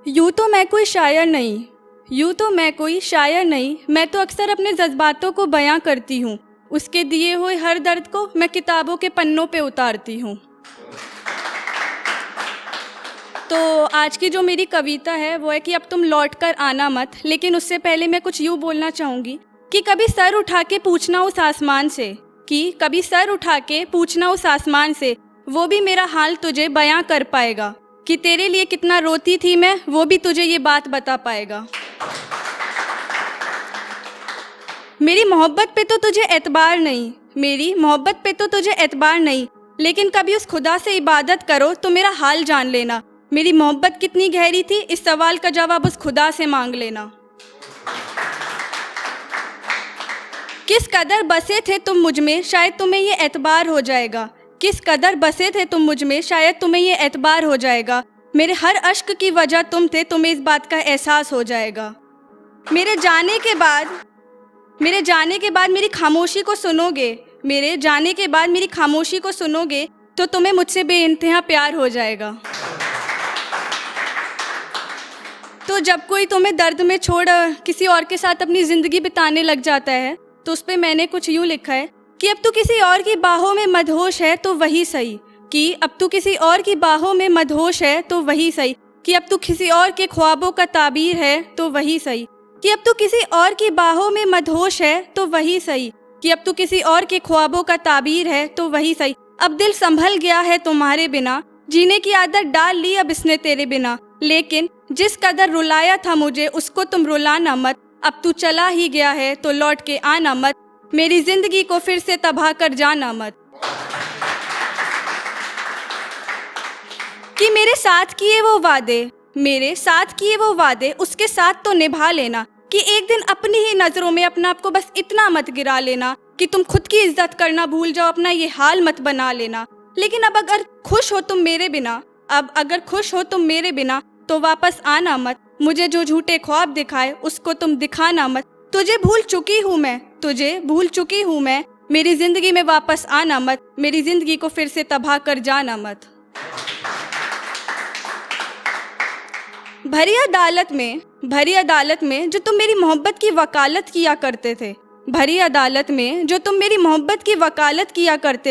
यूँ तो मैं कोई शायर नहीं, यूँ तो मैं कोई शायर नहीं, मैं तो अक्सर अपने जज्बातों को बयां करती हूँ। उसके दिए हुए हर दर्द को मैं किताबों के पन्नों पे उतारती हूँ। तो आज की जो मेरी कविता है वो है कि अब तुम लौट कर आना मत। लेकिन उससे पहले मैं कुछ यूँ बोलना चाहूँगी कि कभी सर उठा के पूछना उस आसमान से, कि कभी सर उठा के पूछना उस आसमान से, वो भी मेरा हाल तुझे बयां कर पाएगा। कि तेरे लिए कितना रोती थी मैं, वो भी तुझे ये बात बता पाएगा। मेरी मोहब्बत पे तो तुझे एतबार नहीं, मेरी मोहब्बत पे तो तुझे एतबार नहीं, लेकिन कभी उस खुदा से इबादत करो तो मेरा हाल जान लेना। मेरी मोहब्बत कितनी गहरी थी, इस सवाल का जवाब उस खुदा से मांग लेना। किस कदर बसे थे तुम मुझ में, शायद तुम्हें ये एतबार हो जाएगा। किस कदर बसे थे तुम मुझ में, शायद तुम्हें ये एतबार हो जाएगा। मेरे हर अश्क की वजह तुम थे, तुम्हें इस बात का एहसास हो जाएगा। मेरे जाने के बाद मेरी खामोशी को सुनोगे, मेरे जाने के बाद मेरी खामोशी को सुनोगे तो तुम्हें मुझसे बेइंतहा प्यार हो जाएगा। तो जब कोई तुम्हें दर्द में छोड़ किसी और के साथ अपनी ज़िंदगी बिताने लग जाता है तो उस पे मैंने कुछ यूँ लिखा है कि अब तू किसी और की बाहों में मदहोश है तो वही सही, कि अब तू किसी और की बाहों में मदहोश है तो वही सही, कि अब तू किसी और के ख्वाबों का ताबीर है तो वही सही, कि अब तू किसी और की बाहों में मदहोश है तो वही सही, कि अब तू किसी और के ख्वाबों का ताबीर है तो वही सही। अब दिल संभल गया है तुम्हारे बिना, जीने की आदत डाल ली अब इसने तेरे बिना, लेकिन जिस कदर रुलाया था मुझे उसको तुम रुलाना मत। अब तू चला ही गया है तो लौट के आना मत, मेरी जिंदगी को फिर से तबाह कर जाना मत। कि मेरे साथ किए वो वादे उसके साथ तो निभा लेना। कि एक दिन अपनी ही नजरों में अपना आपको बस इतना मत गिरा लेना कि तुम खुद की इज्जत करना भूल जाओ, अपना ये हाल मत बना लेना। लेकिन अब अगर खुश हो तुम मेरे बिना तो वापस आना मत। मुझे जो झूठे ख्वाब दिखाए उसको तुम दिखाना मत। तुझे भूल चुकी हूँ मैं, मेरी जिंदगी में वापस आना मत, मेरी जिंदगी को फिर से तबाह कर जाना मत। भरी अदालत में जो तुम मेरी मोहब्बत की वकालत किया करते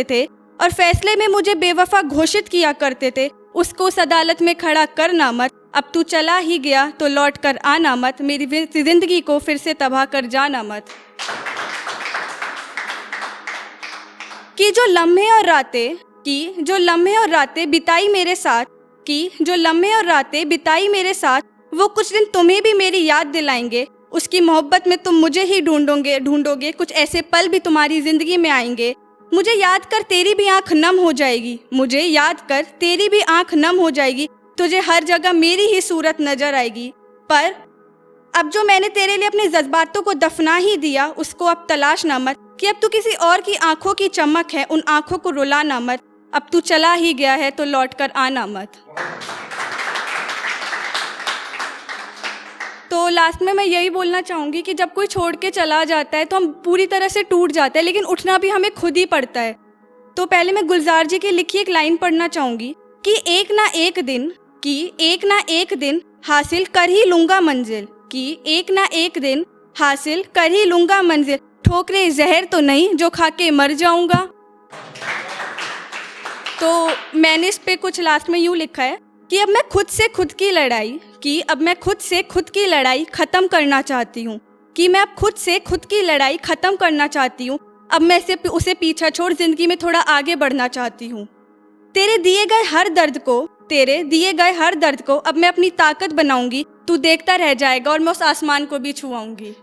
थे, और फैसले में मुझे बेवफा घोषित किया करते थे, उसको उस अदालत में खड़ा करना मत। अब तू चला ही गया तो लौट कर आना मत, मेरी जिंदगी को फिर से तबाह कर जाना मत। कि जो लम्हे और रातें बिताई मेरे साथ, वो कुछ दिन तुम्हें भी मेरी याद दिलाएंगे। उसकी मोहब्बत में तुम मुझे ही ढूंढोगे, कुछ ऐसे पल भी तुम्हारी जिंदगी में आएंगे। मुझे याद कर तेरी भी आंख नम हो जाएगी, तुझे हर जगह मेरी ही सूरत नजर आएगी। पर अब जो मैंने तेरे लिए अपने जज्बातों को दफना ही दिया, उसको अब तलाश ना मत। कि अब तू किसी और की आंखों की चमक है, उन आंखों को रुलाना मत। अब तू चला ही गया है तो लौट कर आना मत। तो लास्ट में मैं यही बोलना चाहूँगी कि जब कोई छोड़ के चला जाता है तो हम पूरी तरह से टूट जाते हैं, लेकिन उठना भी हमें खुद ही पड़ता है। तो पहले मैं गुलजार जी की लिखी एक लाइन पढ़ना चाहूँगी कि एक ना एक दिन हासिल कर ही लूँगा मंजिल, ठोकरे जहर तो नहीं जो खा के मर जाऊँगा। तो मैंने इस पे कुछ लास्ट में यूँ लिखा है कि अब मैं खुद से खुद की लड़ाई ख़त्म करना चाहती हूँ। अब मैं उसे पीछा छोड़ ज़िंदगी में थोड़ा आगे बढ़ना चाहती हूँ। तेरे दिए गए हर दर्द को अब मैं अपनी ताकत बनाऊंगी। तू देखता रह जाएगा और मैं उस आसमान को भी छुआऊंगी।